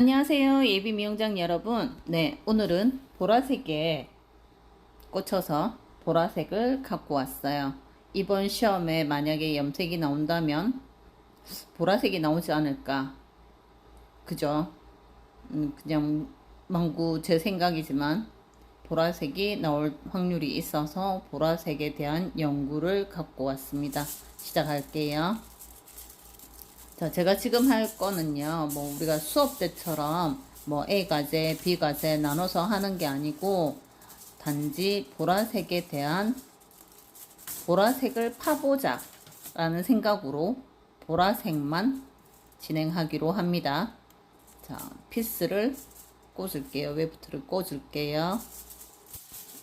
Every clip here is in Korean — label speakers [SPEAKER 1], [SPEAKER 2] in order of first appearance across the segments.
[SPEAKER 1] 안녕하세요, 예비 미용장 여러분. 네, 오늘은 보라색에 꽂혀서 보라색을 갖고 왔어요. 이번 시험에 만약에 염색이 나온다면 보라색이 나오지 않을까. 그죠? 그냥 망구 제 생각이지만 보라색이 나올 확률이 있어서 보라색에 대한 연구를 갖고 왔습니다. 시작할게요. 자, 제가 지금 할 거는요, 뭐, 우리가 수업 때처럼, 뭐, A 과제, B 과제 나눠서 하는 게 아니고, 단지 보라색에 대한, 보라색을 파보자, 라는 생각으로, 보라색만 진행하기로 합니다. 자, 피스를 꽂을게요. 웨프트를 꽂을게요.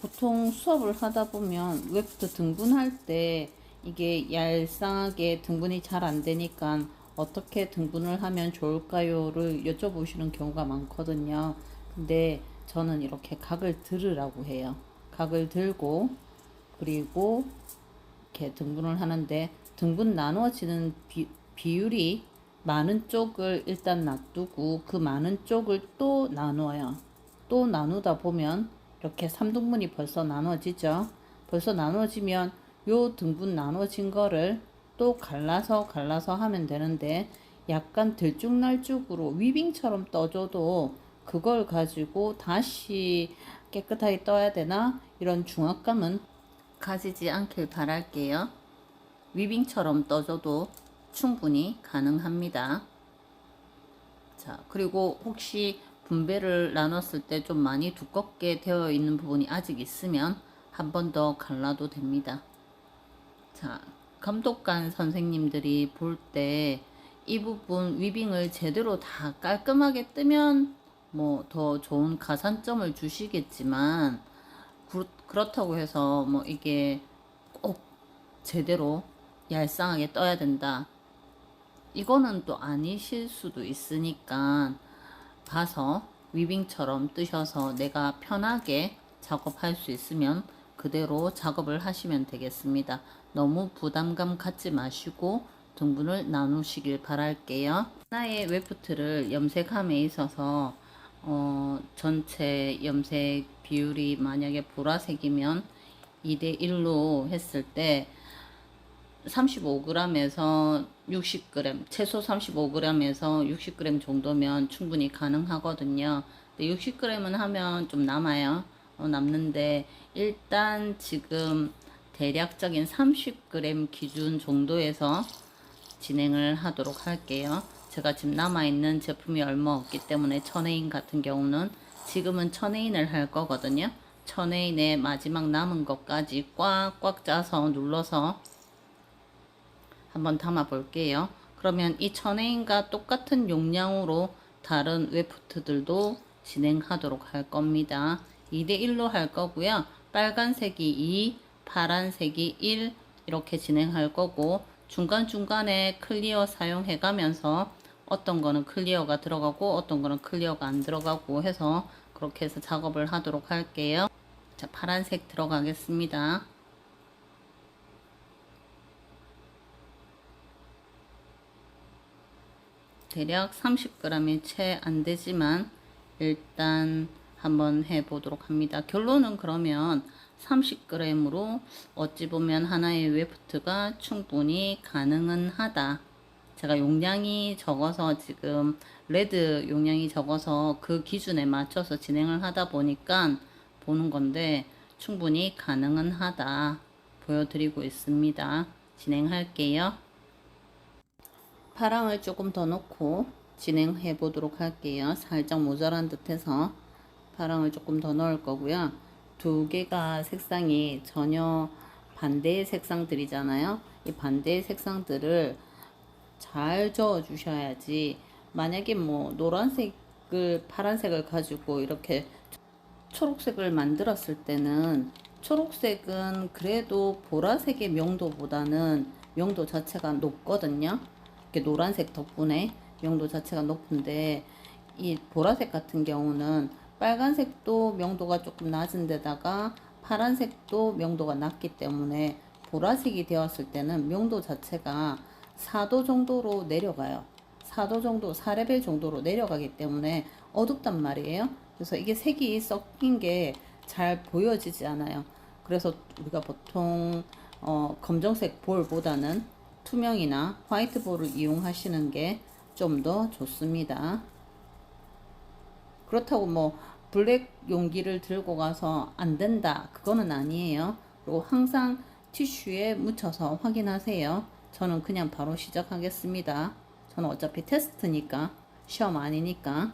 [SPEAKER 1] 보통 수업을 하다 보면, 웨프트 등분할 때, 이게 얄쌍하게 등분이 잘 안 되니까 어떻게 등분을 하면 좋을까요를 여쭤보시는 경우가 많거든요. 근데 저는 이렇게 각을 들으라고 해요. 각을 들고 그리고 이렇게 등분을 하는데 등분 나누어지는 비율이 많은 쪽을 일단 놔두고 그 많은 쪽을 또 나누어요. 또 나누다 보면 이렇게 3등분이 벌써 나눠지죠. 벌써 나눠지면 요 등분 나눠진 거를 또 갈라서 하면 되는데 약간 들쭉날쭉으로 위빙처럼 떠줘도 그걸 가지고 다시 깨끗하게 떠야 되나 이런 중압감은 가지지 않길 바랄게요. 위빙처럼 떠줘도 충분히 가능합니다. 자, 그리고 혹시 분배를 나눴을 때 좀 많이 두껍게 되어 있는 부분이 아직 있으면 한 번 더 갈라도 됩니다. 자, 감독관 선생님들이 볼 때 이 부분 위빙을 제대로 다 깔끔하게 뜨면 뭐 더 좋은 가산점을 주시겠지만 그렇다고 해서 뭐 이게 꼭 제대로 얄쌍하게 떠야 된다. 이거는 또 아니실 수도 있으니까 봐서 위빙처럼 뜨셔서 내가 편하게 작업할 수 있으면 그대로 작업을 하시면 되겠습니다. 너무 부담감 갖지 마시고 등분을 나누시길 바랄게요. 하나의 웨프트를 염색함에 있어서 전체 염색 비율이 만약에 보라색이면 2대1로 했을 때 35g에서 60g, 최소 35g에서 60g 정도면 충분히 가능하거든요. 근데 60g은 하면 좀 남아요. 남는데 일단 지금 대략적인 30g 기준 정도에서 진행을 하도록 할게요. 제가 지금 남아있는 제품이 얼마 없기 때문에 천에인 같은 경우는 지금은 천에인을 할 거거든요. 천에인의 마지막 남은 것까지 꽉꽉 짜서 눌러서 한번 담아 볼게요. 그러면 이 천에인과 똑같은 용량으로 다른 웨프트들도 진행하도록 할 겁니다. 2대1로 할 거고요. 빨간색이 2, 파란색이 1 이렇게 진행할 거고 중간중간에 클리어 사용해 가면서 어떤 거는 클리어가 들어가고 어떤 거는 클리어가 안 들어가고 해서 그렇게 해서 작업을 하도록 할게요. 자, 파란색 들어가겠습니다. 대략 30g이 채 안 되지만 일단 한번 해 보도록 합니다. 결론은 그러면 30g으로 어찌 보면 하나의 웨프트가 충분히 가능은 하다. 제가 용량이 적어서 지금 레드 용량이 적어서 그 기준에 맞춰서 진행을 하다 보니까 보는 건데 충분히 가능은 하다 보여드리고 있습니다. 진행할게요. 파랑을 조금 더 넣고 진행해 보도록 할게요. 살짝 모자란 듯해서 파랑을 조금 더 넣을 거고요. 두 개가 색상이 전혀 반대의 색상들이잖아요. 이 반대의 색상들을 잘 저어 주셔야지 만약에 뭐 노란색을 파란색을 가지고 이렇게 초록색을 만들었을 때는 초록색은 그래도 보라색의 명도보다는 명도 자체가 높거든요. 이렇게 노란색 덕분에 명도 자체가 높은데 이 보라색 같은 경우는 빨간색도 명도가 조금 낮은 데다가 파란색도 명도가 낮기 때문에 보라색이 되었을 때는 명도 자체가 4도 정도로 내려가요. 4도 정도, 4레벨 정도로 내려가기 때문에 어둡단 말이에요. 그래서 이게 색이 섞인 게 잘 보여지지 않아요. 그래서 우리가 보통 검정색 볼보다는 투명이나 화이트볼을 이용하시는 게 좀 더 좋습니다. 그렇다고 뭐 블랙 용기를 들고 가서 안 된다, 그거는 아니에요. 그리고 항상 티슈에 묻혀서 확인하세요. 저는 그냥 바로 시작하겠습니다. 저는 어차피 테스트니까, 시험 아니니까.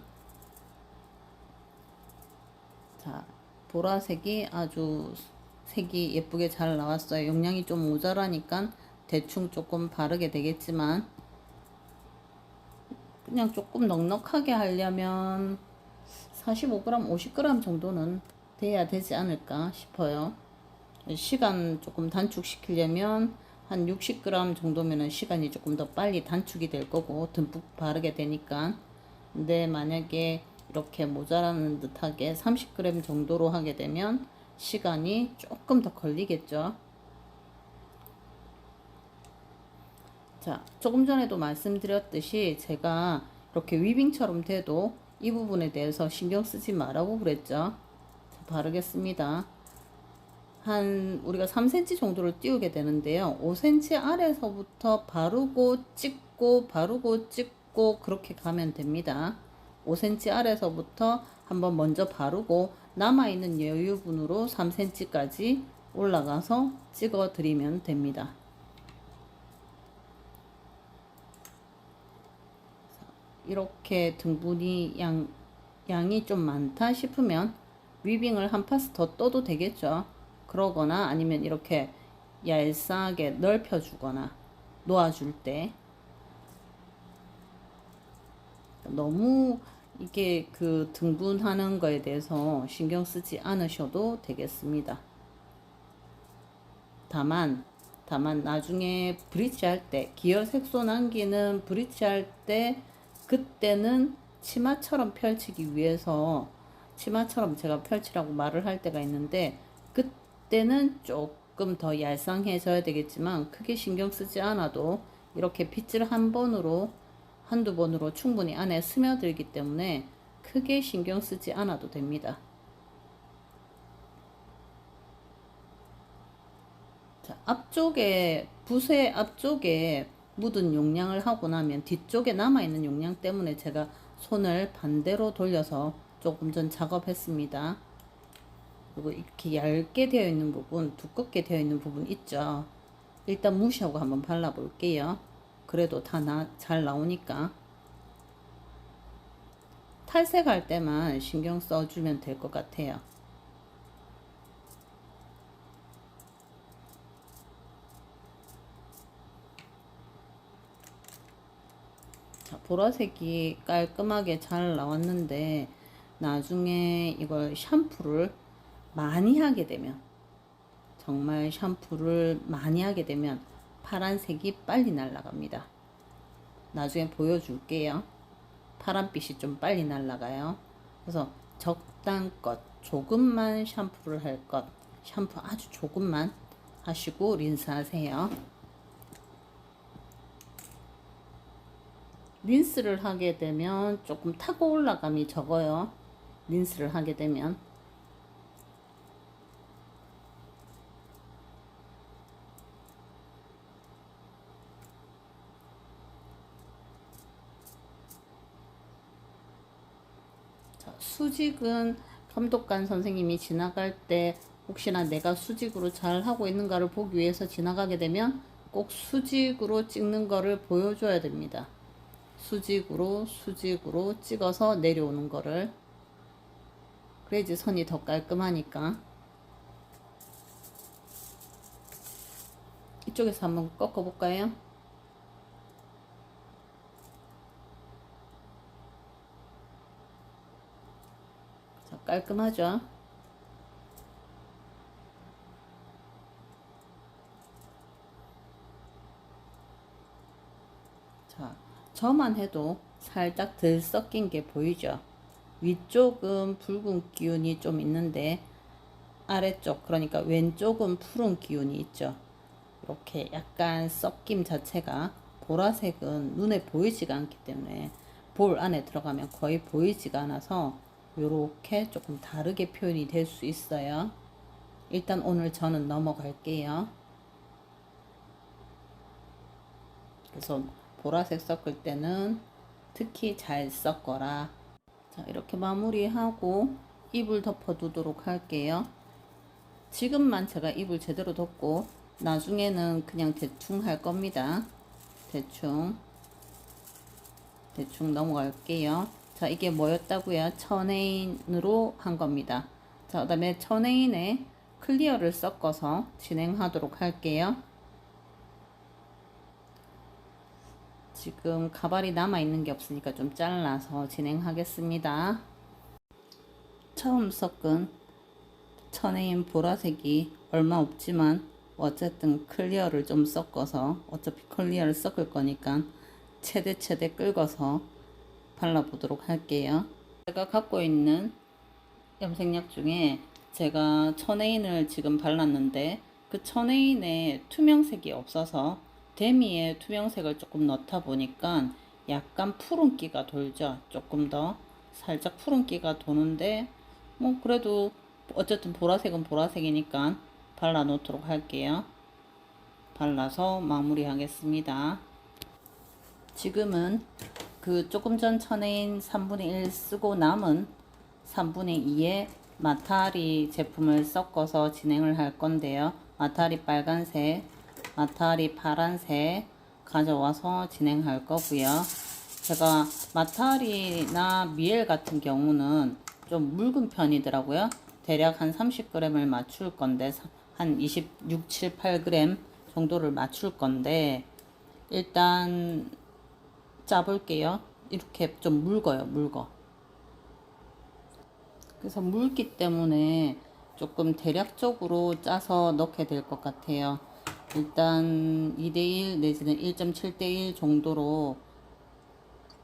[SPEAKER 1] 자, 보라색이 아주 색이 예쁘게 잘 나왔어요. 용량이 좀 모자라니까 대충 조금 바르게 되겠지만, 그냥 조금 넉넉하게 하려면 45g, 50g 정도는 돼야 되지 않을까 싶어요. 시간 조금 단축시키려면 한 60g 정도면은 시간이 조금 더 빨리 단축이 될 거고, 듬뿍 바르게 되니까. 근데 만약에 이렇게 모자라는 듯하게 30g 정도로 하게 되면 시간이 조금 더 걸리겠죠. 자, 조금 전에도 말씀드렸듯이 제가 이렇게 위빙처럼 돼도 이 부분에 대해서 신경 쓰지 말라고 그랬죠. 자, 바르겠습니다. 우리가 3cm 정도를 띄우게 되는데요. 5cm 아래서부터 바르고 찍고 바르고 찍고 그렇게 가면 됩니다. 5cm 아래서부터 한번 먼저 바르고 남아있는 여유분으로 3cm까지 올라가서 찍어 드리면 됩니다. 이렇게 등분이 양이 좀 많다 싶으면 위빙을 한 파스 더 떠도 되겠죠. 그러거나 아니면 이렇게 얄쌍하게 넓혀 주거나 놓아줄 때, 너무 이게 그 등분하는 거에 대해서 신경 쓰지 않으셔도 되겠습니다. 다만 나중에 브릿지 할 때, 기어 색소 남기는 브릿지 할 때, 그때는 치마처럼 펼치기 위해서, 치마처럼 제가 펼치라고 말을 할 때가 있는데, 그때는 조금 더 얄쌍해져야 되겠지만 크게 신경 쓰지 않아도 이렇게 빗질 한두 번으로 충분히 안에 스며들기 때문에 크게 신경 쓰지 않아도 됩니다. 자, 앞쪽에, 붓의 앞쪽에 묻은 용량을 하고 나면 뒤쪽에 남아있는 용량 때문에 제가 손을 반대로 돌려서 조금 전 작업했습니다. 그리고 이렇게 얇게 되어 있는 부분, 두껍게 되어 있는 부분 있죠. 일단 무시하고 한번 발라 볼게요. 그래도 다 잘 나오니까. 탈색할 때만 신경 써주면 될 것 같아요. 자, 보라색이 깔끔하게 잘 나왔는데, 나중에 이걸 샴푸를 많이 하게 되면, 정말 샴푸를 많이 하게 되면 파란색이 빨리 날아갑니다. 나중에 보여줄게요. 파란빛이 좀 빨리 날아가요. 그래서 적당껏 조금만 샴푸를 할 것, 샴푸 아주 조금만 하시고 린스하세요. 린스를 하게 되면 조금 타고 올라감이 적어요. 린스를 하게 되면. 자, 수직은 감독관 선생님이 지나갈 때 혹시나 내가 수직으로 잘 하고 있는가를 보기 위해서 지나가게 되면 꼭 수직으로 찍는 거를 보여줘야 됩니다. 수직으로 찍어서 내려오는 거를. 그래야지 선이 더 깔끔하니까. 이쪽에서 한번 꺾어 볼까요? 자, 깔끔하죠? 자, 저만 해도 살짝 덜 섞인 게 보이죠? 위쪽은 붉은 기운이 좀 있는데 아래쪽, 그러니까 왼쪽은 푸른 기운이 있죠. 이렇게 약간 섞임 자체가 보라색은 눈에 보이지가 않기 때문에 볼 안에 들어가면 거의 보이지가 않아서 요렇게 조금 다르게 표현이 될 수 있어요. 일단 오늘 저는 넘어갈게요. 그래서 보라색 섞을 때는 특히 잘 섞어라. 자, 이렇게 마무리하고 잎을 덮어 두도록 할게요. 지금만 제가 잎을 제대로 덮고 나중에는 그냥 대충 할 겁니다. 대충 넘어갈게요. 자, 이게 뭐였다고요? 천혜인으로 한 겁니다. 자, 그 다음에 천혜인에 클리어를 섞어서 진행하도록 할게요. 지금 가발이 남아있는 게 없으니까 좀 잘라서 진행하겠습니다. 처음 섞은 천혜인 보라색이 얼마 없지만 어쨌든 클리어를 좀 섞어서, 어차피 클리어를 섞을 거니까 최대 긁어서 발라보도록 할게요. 제가 갖고 있는 염색약 중에 제가 천혜인을 지금 발랐는데 그 천혜인에 투명색이 없어서 데미에 투명색을 조금 넣다 보니까 약간 푸른기가 돌죠. 조금 더 살짝 푸른기가 도는데 뭐 그래도 어쨌든 보라색은 보라색이니까 발라 놓도록 할게요. 발라서 마무리 하겠습니다. 지금은 그 조금 전 천혜인 3분의 1 쓰고 남은 3분의 2의 마타리 제품을 섞어서 진행을 할 건데요. 마타리 빨간색, 마타리 파란색 가져와서 진행할 거고요. 제가 마타리나 미엘 같은 경우는 좀 묽은 편이더라고요. 대략 한 30g을 맞출 건데 한 26, 7, 8g 정도를 맞출 건데 일단 짜볼게요. 이렇게 좀 묽어. 그래서 묽기 때문에 조금 대략적으로 짜서 넣게 될 것 같아요. 일단 2대1 내지는 1.7대1 정도로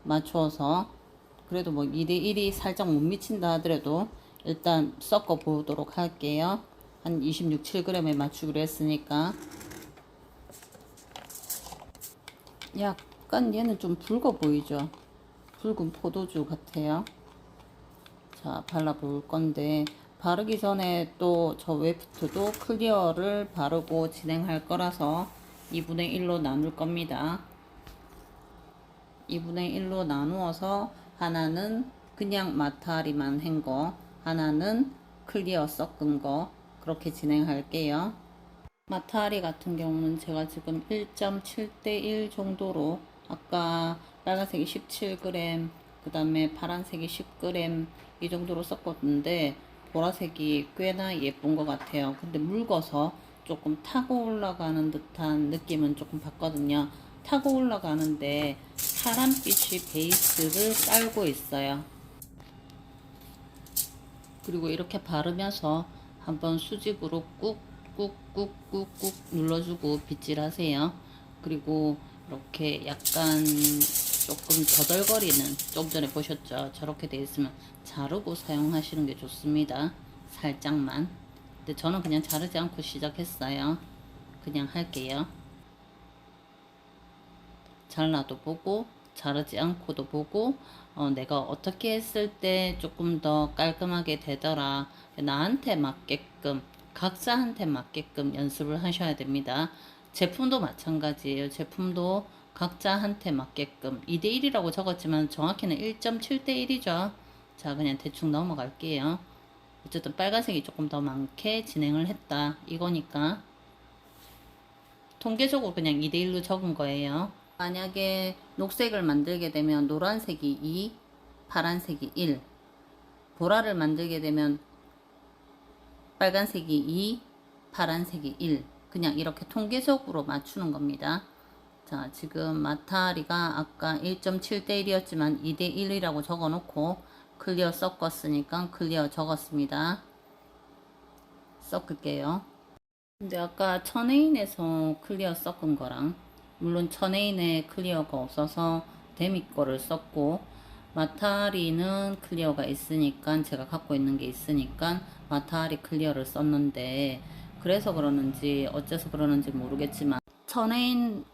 [SPEAKER 1] 맞춰서, 그래도 뭐 2대1이 살짝 못 미친다 하더라도 일단 섞어 보도록 할게요. 한 26, 7g에 맞추기로 했으니까. 약간 얘는 좀 붉어 보이죠? 붉은 포도주 같아요. 자, 발라볼 건데 바르기 전에 또 저 웨프트도 클리어를 바르고 진행할 거라서 2분의 1로 나눌 겁니다. 2분의 1로 나누어서 하나는 그냥 마타리만 한 거, 하나는 클리어 섞은 거, 그렇게 진행할게요. 마타리 같은 경우는 제가 지금 1.7대1 정도로, 아까 빨간색이 17g, 그 다음에 파란색이 10g 이 정도로 섞었는데 보라색이 꽤나 예쁜 것 같아요. 근데 묽어서 조금 타고 올라가는 듯한 느낌은 조금 받거든요. 타고 올라가는데 파란빛이 베이스를 깔고 있어요. 그리고 이렇게 바르면서 한번 수직으로 꾹꾹꾹꾹꾹 눌러주고 빗질하세요. 그리고 이렇게 약간 조금 더덜거리는, 좀 전에 보셨죠? 저렇게 돼 있으면 자르고 사용하시는 게 좋습니다. 살짝만. 근데 저는 그냥 자르지 않고 시작했어요. 그냥 할게요. 잘라도 보고 자르지 않고도 보고, 내가 어떻게 했을 때 조금 더 깔끔하게 되더라, 나한테 맞게끔, 각자한테 맞게끔 연습을 하셔야 됩니다. 제품도 마찬가지예요. 제품도 각자한테 맞게끔 2대1이라고 적었지만 정확히는 1.7대1이죠. 자, 그냥 대충 넘어갈게요. 어쨌든 빨간색이 조금 더 많게 진행을 했다 이거니까 통계적으로 그냥 2대1로 적은 거예요. 만약에 녹색을 만들게 되면 노란색이 2, 파란색이 1, 보라를 만들게 되면 빨간색이 2, 파란색이 1, 그냥 이렇게 통계적으로 맞추는 겁니다. 자, 지금 마타리가 아까 1.7대1이었지만 2대1이라고 적어 놓고 클리어 섞었으니까 클리어 적었습니다. 섞을게요. 근데 아까 천혜인에서 클리어 섞은 거랑, 물론 천혜인에 클리어가 없어서 데미 거를 썼고, 마타리는 클리어가 있으니까, 제가 갖고 있는 게 있으니까 마타리 클리어를 썼는데, 그래서 그러는지 어째서 그러는지 모르겠지만 천혜인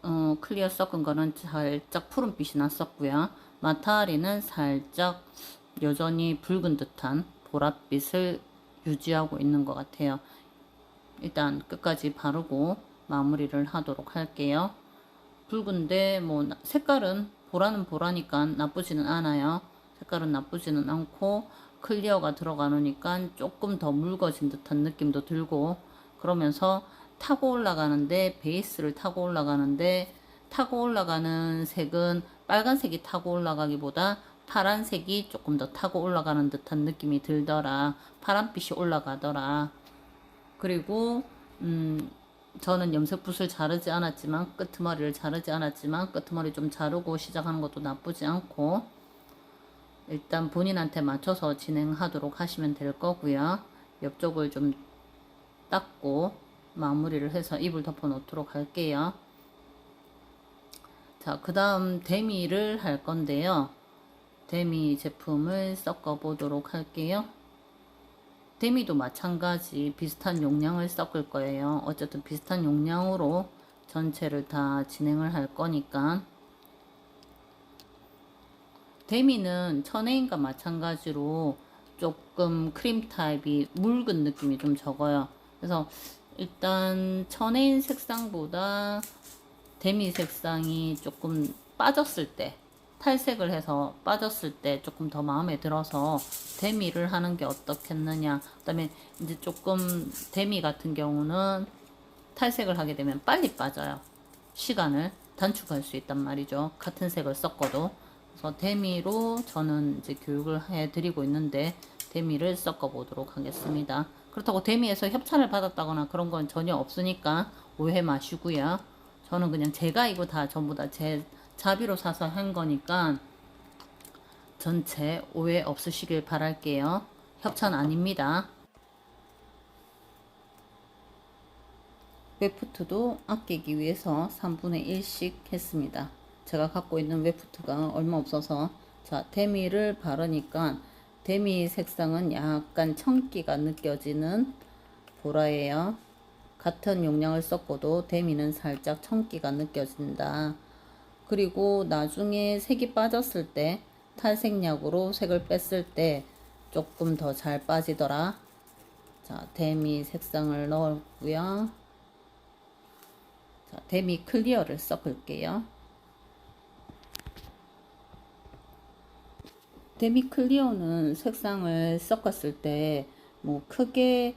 [SPEAKER 1] 클리어 섞은 거는 살짝 푸른빛이 났었고요. 마타리는 살짝 여전히 붉은 듯한 보랏빛을 유지하고 있는 것 같아요. 일단 끝까지 바르고 마무리를 하도록 할게요. 붉은데 뭐 색깔은 보라는 보라니까 나쁘지는 않아요. 색깔은 나쁘지는 않고 클리어가 들어가니까 조금 더 묽어진 듯한 느낌도 들고, 그러면서 타고 올라가는데, 베이스를 타고 올라가는데, 타고 올라가는 색은 빨간색이 타고 올라가기보다 파란색이 조금 더 타고 올라가는 듯한 느낌이 들더라. 파란빛이 올라가더라. 그리고 저는 염색붓을 자르지 않았지만, 끄트머리를 자르지 않았지만, 끄트머리 좀 자르고 시작하는 것도 나쁘지 않고, 일단 본인한테 맞춰서 진행하도록 하시면 될 거고요. 옆쪽을 좀 닦고 마무리를 해서 이불 덮어 놓도록 할게요. 자, 그 다음 데미를 할 건데요. 데미 제품을 섞어 보도록 할게요. 데미도 마찬가지 비슷한 용량을 섞을 거예요. 어쨌든 비슷한 용량으로 전체를 다 진행을 할 거니까. 데미는 천혜인과 마찬가지로 조금 크림 타입이 묽은 느낌이 좀 적어요. 그래서 일단 천혜인 색상보다 데미 색상이 조금 빠졌을 때, 탈색을 해서 빠졌을 때 조금 더 마음에 들어서 데미를 하는 게 어떻겠느냐. 그 다음에 이제 조금 데미 같은 경우는 탈색을 하게 되면 빨리 빠져요. 시간을 단축할 수 있단 말이죠. 같은 색을 섞어도. 그래서 데미로 저는 이제 교육을 해드리고 있는데, 데미를 섞어 보도록 하겠습니다. 그렇다고 데미에서 협찬을 받았다거나 그런 건 전혀 없으니까 오해 마시고요. 저는 그냥 제가 이거 다 전부 다 제 자비로 사서 한 거니까 전체 오해 없으시길 바랄게요. 협찬 아닙니다. 웨프트도 아끼기 위해서 3분의 1씩 했습니다. 제가 갖고 있는 웨프트가 얼마 없어서. 자, 데미를 바르니까 데미 색상은 약간 청기가 느껴지는 보라예요. 같은 용량을 섞어도 데미는 살짝 청기가 느껴진다. 그리고 나중에 색이 빠졌을 때 탈색약으로 색을 뺐을 때 조금 더 잘 빠지더라. 자, 데미 색상을 넣었고요. 자, 데미 클리어를 섞을게요. 데미 클리어는 색상을 섞었을 때 뭐 크게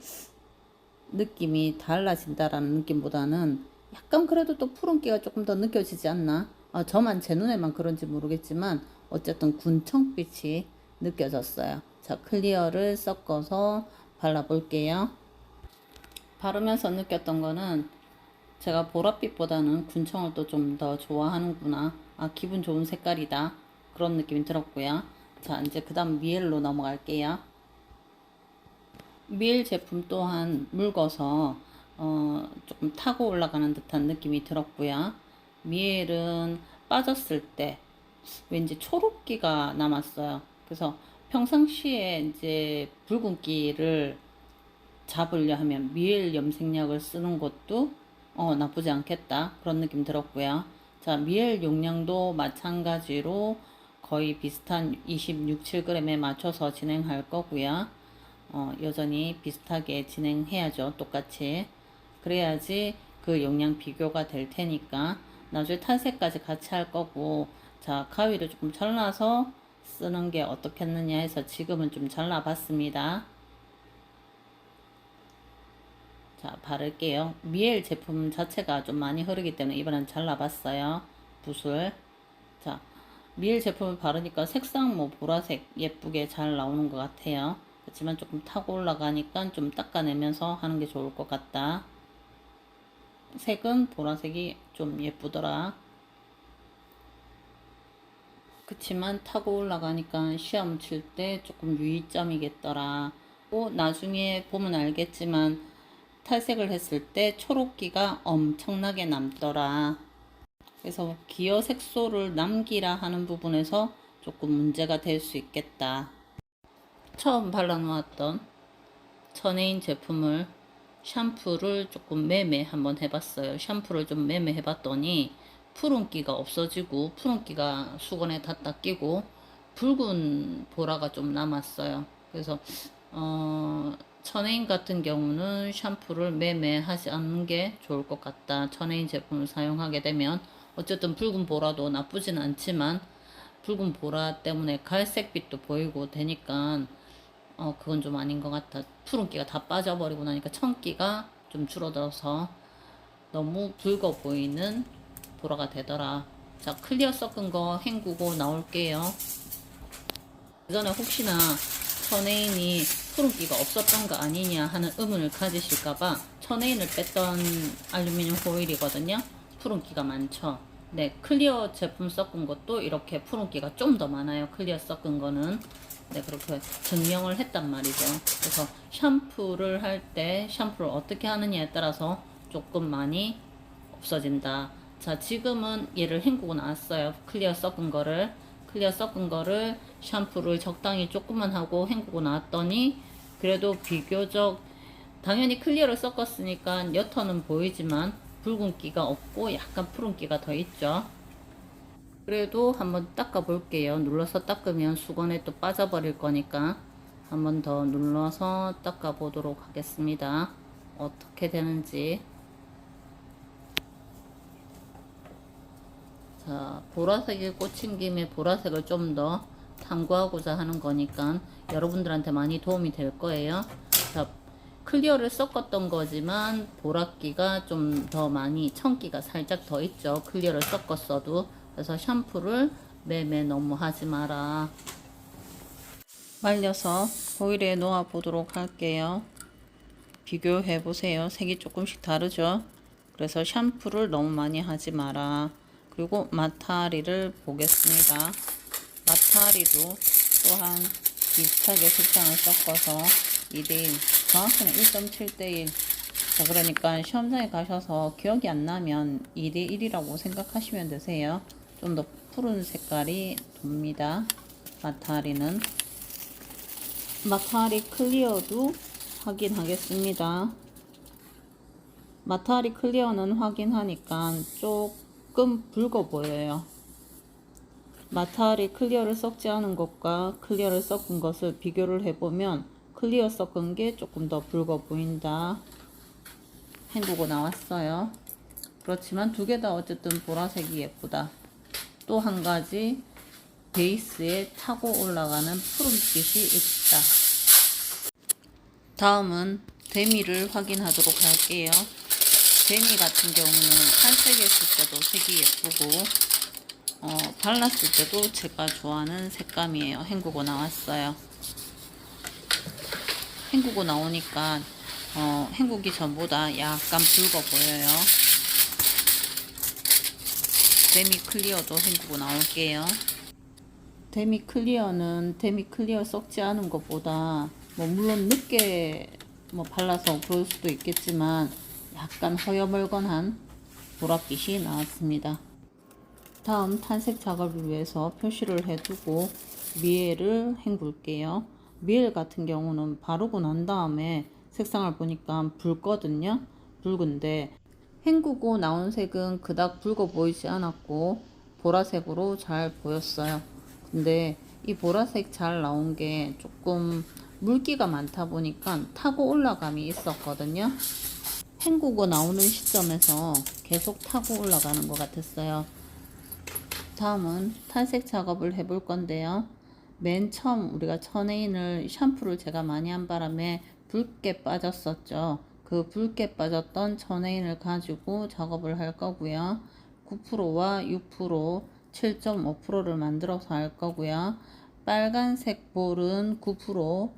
[SPEAKER 1] 느낌이 달라진다라는 느낌보다는 약간 그래도 또 푸른기가 조금 더 느껴지지 않나? 저만 제 눈에만 그런지 모르겠지만 어쨌든 군청빛이 느껴졌어요. 자, 클리어를 섞어서 발라볼게요. 바르면서 느꼈던 거는 제가 보랏빛보다는 군청을 또 좀 더 좋아하는구나. 기분 좋은 색깔이다. 그런 느낌이 들었고요. 자, 이제 그 다음 미엘로 넘어갈게요. 미엘 제품 또한 묽어서 조금 타고 올라가는 듯한 느낌이 들었고요. 미엘은 빠졌을 때 왠지 초록기가 남았어요. 그래서 평상시에 이제 붉은기를 잡으려 하면 미엘 염색약을 쓰는 것도 나쁘지 않겠다. 그런 느낌 들었고요. 자, 미엘 용량도 마찬가지로 거의 비슷한 26, 7g에 맞춰서 진행할 거고요. 여전히 비슷하게 진행해야죠. 똑같이. 그래야지 그 용량 비교가 될 테니까. 나중에 탈색까지 같이 할 거고, 자, 가위를 조금 잘라서 쓰는 게 어떻겠느냐 해서 지금은 좀 잘라봤습니다. 자, 바를게요. 미엘 제품 자체가 좀 많이 흐르기 때문에 이번엔 잘라봤어요. 붓을. 자, 미엘 제품을 바르니까 색상 뭐 보라색 예쁘게 잘 나오는 것 같아요. 그렇지만 조금 타고 올라가니까 좀 닦아내면서 하는 게 좋을 것 같다. 색은 보라색이 좀 예쁘더라. 그치만 타고 올라가니까 시험 칠 때 조금 유의점이겠더라. 또 나중에 보면 알겠지만 탈색을 했을 때 초록기가 엄청나게 남더라. 그래서 기어 색소를 남기라 하는 부분에서 조금 문제가 될 수 있겠다. 처음 발라놓았던 천혜인 제품을 샴푸를 조금 매매 한번 해봤어요. 샴푸를 좀 매매 해봤더니 푸른기가 없어지고 푸른기가 수건에 다 닦이고 붉은 보라가 좀 남았어요. 그래서 천혜인 같은 경우는 샴푸를 매매하지 않는 게 좋을 것 같다. 천혜인 제품을 사용하게 되면 어쨌든 붉은 보라도 나쁘진 않지만 붉은 보라 때문에 갈색빛도 보이고 되니까 그건 좀 아닌 것 같아. 푸른기가 다 빠져버리고 나니까 청기가 좀 줄어들어서 너무 붉어 보이는 보라가 되더라. 자, 클리어 섞은 거 헹구고 나올게요. 예전에 혹시나 천혜인이 푸른기가 없었던 거 아니냐 하는 의문을 가지실까봐 천혜인을 뺐던 알루미늄 호일이거든요. 푸른기가 많죠. 네, 클리어 제품 섞은 것도 이렇게 푸른기가 좀 더 많아요. 클리어 섞은 거는. 네, 그렇게 증명을 했단 말이죠. 그래서 샴푸를 할 때 샴푸를 어떻게 하느냐에 따라서 조금 많이 없어진다. 자, 지금은 얘를 헹구고 나왔어요. 클리어 섞은 거를 샴푸를 적당히 조금만 하고 헹구고 나왔더니 그래도 비교적 당연히 클리어를 섞었으니까 옅어는 보이지만 붉은기가 없고 약간 푸른기가 더 있죠. 그래도 한번 닦아 볼게요. 눌러서 닦으면 수건에 또 빠져버릴 거니까 한번 더 눌러서 닦아 보도록 하겠습니다. 어떻게 되는지. 자, 보라색에 꽂힌 김에 보라색을 좀 더 탐구하고자 하는 거니까 여러분들한테 많이 도움이 될 거예요. 자, 클리어를 섞었던 거지만 보랏기가 좀 더 많이, 청기가 살짝 더 있죠. 클리어를 섞었어도. 그래서 샴푸를 매매 너무 하지 마라. 말려서 호일에 놓아 보도록 할게요. 비교해 보세요. 색이 조금씩 다르죠. 그래서 샴푸를 너무 많이 하지 마라. 그리고 마타리를 보겠습니다. 마타리도 또한 비슷하게 색상을 섞어서 2대1, 정확히는 1.7대1. 자, 그러니까 시험장에 가셔서 기억이 안 나면 2대1이라고 생각하시면 되세요. 좀 더 푸른 색깔이 돕니다. 마타리는. 마타리 클리어도 확인하겠습니다. 마타리 클리어는 확인하니까 조금 붉어 보여요. 마타리 클리어를 섞지 않은 것과 클리어를 섞은 것을 비교를 해보면 클리어 섞은 게 조금 더 붉어 보인다. 헹구고 나왔어요. 그렇지만 두 개 다 어쨌든 보라색이 예쁘다. 또 한 가지 베이스에 타고 올라가는 푸른빛이 있다. 다음은 데미를 확인하도록 할게요. 데미 같은 경우는 탈색했을 때도 색이 예쁘고 발랐을 때도 제가 좋아하는 색감이에요. 헹구고 나왔어요. 헹구고 나오니까 헹구기 전보다 약간 붉어 보여요. 데미 클리어도 헹구고 나올게요. 데미 클리어는 데미 클리어 섞지 않은 것보다 물론 늦게 발라서 그럴 수도 있겠지만 약간 허여멀건한 보랏빛이 나왔습니다. 다음 탈색 작업을 위해서 표시를 해두고 미엘을 헹굴게요. 미엘 같은 경우는 바르고 난 다음에 색상을 보니까 붉거든요. 붉은데 헹구고 나온 색은 그닥 붉어 보이지 않았고 보라색으로 잘 보였어요. 근데 이 보라색 잘 나온 게 조금 물기가 많다 보니까 타고 올라감이 있었거든요. 헹구고 나오는 시점에서 계속 타고 올라가는 것 같았어요. 다음은 탈색 작업을 해볼 건데요. 맨 처음 우리가 천혜인을 샴푸를 제가 많이 한 바람에 붉게 빠졌었죠. 그 붉게 빠졌던 천혜인을 가지고 작업을 할 거고요. 9%와 6%, 7.5%를 만들어서 할 거고요. 빨간색 볼은 9%,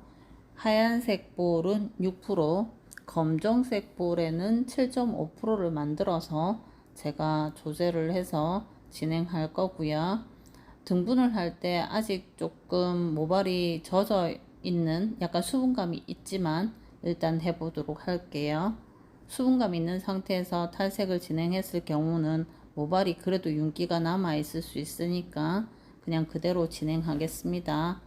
[SPEAKER 1] 하얀색 볼은 6%, 검정색 볼에는 7.5%를 만들어서 제가 조제를 해서 진행할 거고요. 등분을 할 때 아직 조금 모발이 젖어 있는 약간 수분감이 있지만 일단 해보도록 할게요. 수분감 있는 상태에서 탈색을 진행했을 경우는 모발이 그래도 윤기가 남아 있을 수 있으니까 그냥 그대로 진행하겠습니다.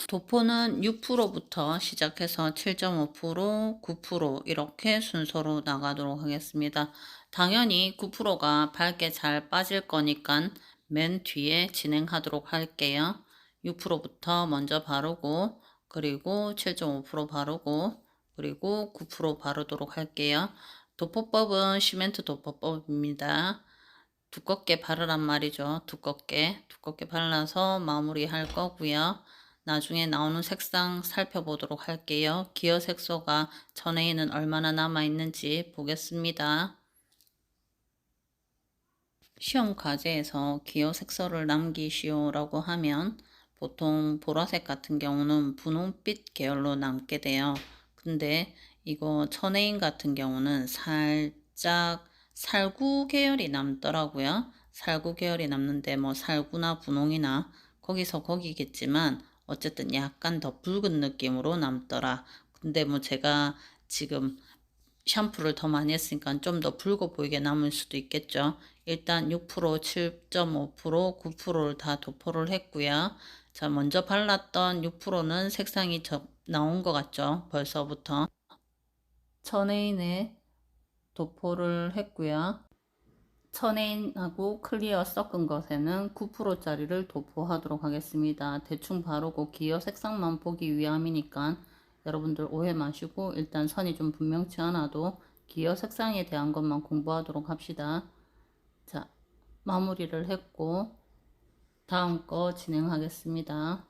[SPEAKER 1] 도포는 6%부터 시작해서 7.5%, 9% 이렇게 순서로 나가도록 하겠습니다. 당연히 9%가 밝게 잘 빠질 거니까 맨 뒤에 진행하도록 할게요. 6%부터 먼저 바르고 그리고 7.5% 바르고 그리고 9% 바르도록 할게요. 도포법은 시멘트 도포법입니다. 두껍게 바르란 말이죠. 두껍게 발라서 마무리할 거고요. 나중에 나오는 색상 살펴보도록 할게요. 기어 색소가 전에는 얼마나 남아있는지 보겠습니다. 시험 과제에서 기어 색소를 남기시오라고 하면 보통 보라색 같은 경우는 분홍빛 계열로 남게 돼요. 근데 이거 천혜인 같은 경우는 살짝 살구 계열이 남더라고요. 살구 계열이 남는데 뭐 살구나 분홍이나 거기서 거기겠지만 어쨌든 약간 더 붉은 느낌으로 남더라. 근데 뭐 제가 지금 샴푸를 더 많이 했으니까 좀 더 붉어 보이게 남을 수도 있겠죠. 일단 6%, 7.5%, 9%를 다 도포를 했고요. 자, 먼저 발랐던 6%는 색상이 나온 것 같죠. 벌써부터. 천혜인에 도포를 했고요. 천혜인하고 클리어 섞은 것에는 9%짜리를 도포하도록 하겠습니다. 대충 바르고 기어 색상만 보기 위함이니까 여러분들 오해 마시고 일단 선이 좀 분명치 않아도 기어 색상에 대한 것만 공부하도록 합시다. 자, 마무리를 했고 다음 거 진행하겠습니다.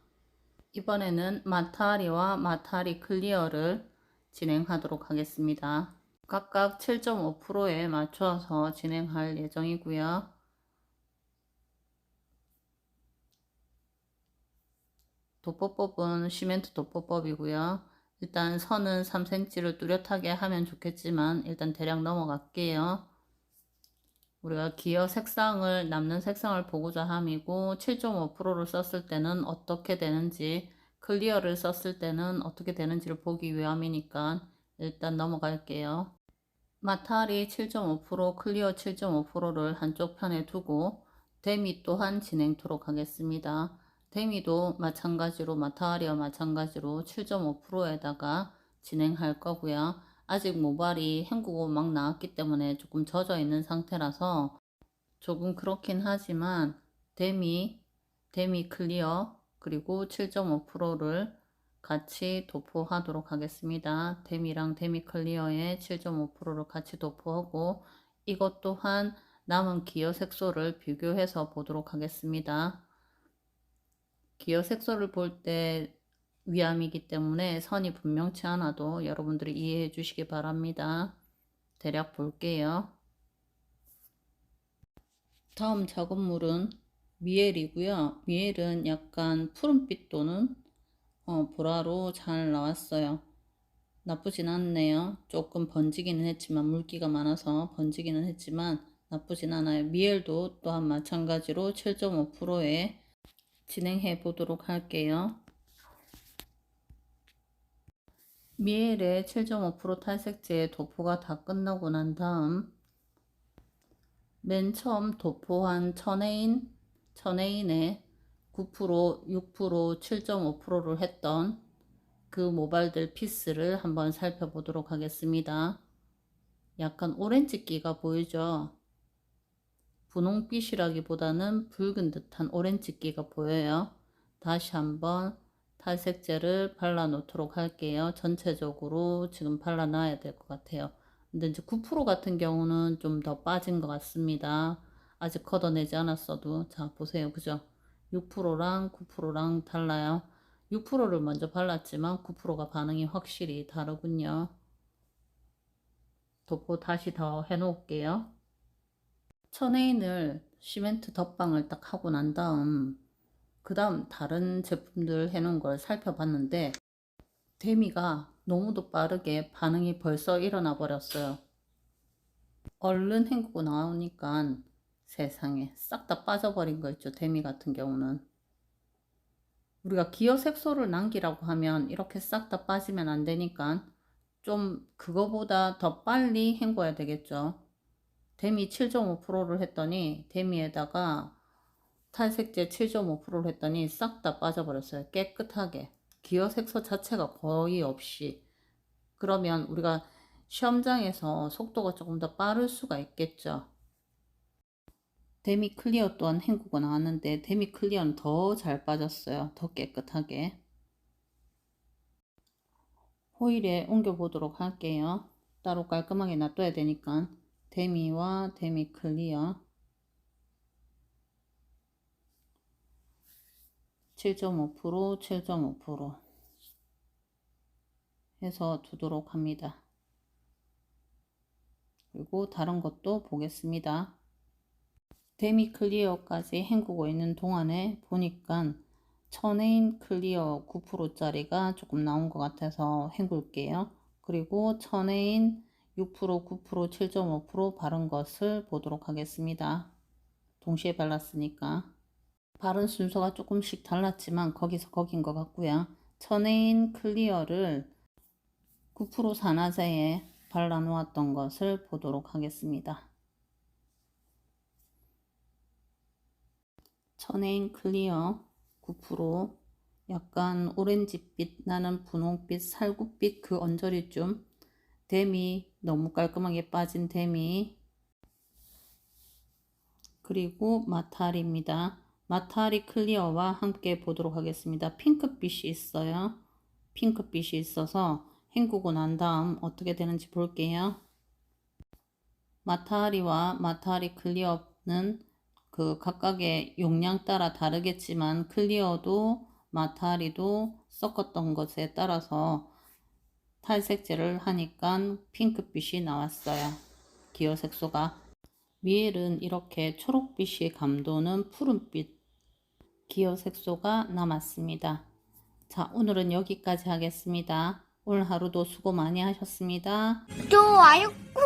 [SPEAKER 1] 이번에는 마타리와 마타리 클리어를 진행하도록 하겠습니다. 각각 7.5%에 맞춰서 진행할 예정이고요. 도포법은 시멘트 도포법이고요. 일단 선은 3cm를 뚜렷하게 하면 좋겠지만 일단 대략 넘어갈게요. 우리가 기어 색상을 남는 색상을 보고자 함이고 7.5%를 썼을 때는 어떻게 되는지 클리어를 썼을 때는 어떻게 되는지를 보기 위함이니까 일단 넘어갈게요. 마타리 7.5%, 클리어 7.5%를 한쪽 편에 두고 데미 또한 진행토록 하겠습니다. 데미도 마찬가지로 마타리와 마찬가지로 7.5%에다가 진행할 거고요. 아직 모발이 헹구고 막 나왔기 때문에 조금 젖어 있는 상태라서 조금 그렇긴 하지만 데미 클리어 그리고 7.5%를 같이 도포하도록 하겠습니다. 데미랑 데미 클리어에 7.5%를 같이 도포하고 이것 또한 남은 기어 색소를 비교해서 보도록 하겠습니다. 기어 색소를 볼 때 위암이기 때문에 선이 분명치 않아도 여러분들이 이해해 주시기 바랍니다. 대략 볼게요. 다음 작업물은 미엘이고요. 미엘은 약간 푸른빛 또는 보라로 잘 나왔어요. 나쁘진 않네요. 조금 번지기는 했지만 물기가 많아서 번지기는 했지만 나쁘진 않아요. 미엘도 또한 마찬가지로 7.5%에 진행해 보도록 할게요. 미엘의 7.5% 탈색제 도포가 다 끝나고 난 다음 맨 처음 도포한 천혜인에 9%, 6%, 7.5%를 했던 그 모발들 피스를 한번 살펴보도록 하겠습니다. 약간 오렌지기가 보이죠? 분홍빛이라기보다는 붉은 듯한 오렌지기가 보여요. 다시 한번 탈색제를 발라 놓도록 할게요. 전체적으로 지금 발라 놔야 될 것 같아요. 근데 이제 9% 같은 경우는 좀 더 빠진 것 같습니다. 아직 걷어내지 않았어도. 자, 보세요. 그죠? 6%랑 9%랑 달라요. 6%를 먼저 발랐지만 9%가 반응이 확실히 다르군요. 도포 다시 더 해놓을게요. 천혜인을 시멘트 덧방을 딱 하고 난 다음 그 다음 다른 제품들 해놓은 걸 살펴봤는데 데미가 너무도 빠르게 반응이 벌써 일어나 버렸어요. 얼른 헹구고 나오니까 세상에 싹 다 빠져버린 거 있죠. 데미 같은 경우는 우리가 기어 색소를 남기라고 하면 이렇게 싹 다 빠지면 안 되니까 좀 그거보다 더 빨리 헹궈야 되겠죠. 데미 7.5%를 했더니 데미에다가 탈색제 7.5%를 했더니 싹 다 빠져버렸어요. 깨끗하게. 기어 색소 자체가 거의 없이. 그러면 우리가 시험장에서 속도가 조금 더 빠를 수가 있겠죠. 데미 클리어 또한 헹구고 나왔는데 데미 클리어는 더 잘 빠졌어요. 더 깨끗하게. 호일에 옮겨 보도록 할게요. 따로 깔끔하게 놔둬야 되니까. 데미와 데미 클리어 7.5% 7.5% 해서 두도록 합니다. 그리고 다른 것도 보겠습니다. 데미 클리어까지 헹구고 있는 동안에 보니까 천에인 클리어 9%짜리가 조금 나온 것 같아서 헹굴게요. 그리고 천에인 6%, 9%, 7.5% 바른 것을 보도록 하겠습니다. 동시에 발랐으니까. 바른 순서가 조금씩 달랐지만 거기서 거긴 것 같고요. 천에인 클리어를 9% 산화제에 발라 놓았던 것을 보도록 하겠습니다. 천에인 클리어 9% 약간 오렌지빛 나는 분홍빛 살구빛 그 언저리쯤. 데미 너무 깔끔하게 빠진 데미, 그리고 마타리입니다. 마타리 클리어와 함께 보도록 하겠습니다. 핑크빛이 있어요. 핑크빛이 있어서 헹구고 난 다음 어떻게 되는지 볼게요. 마타리와 마타리 클리어는 그 각각의 용량 따라 다르겠지만 클리어도 마타리도 섞었던 것에 따라서 탈색제를 하니까 핑크빛이 나왔어요. 기어 색소가. 미엘은 이렇게 초록빛이 감도는 푸른빛 기어 색소가 남았습니다. 자, 오늘은 여기까지 하겠습니다. 오늘 하루도 수고 많이 하셨습니다.
[SPEAKER 2] 좋아요 꾹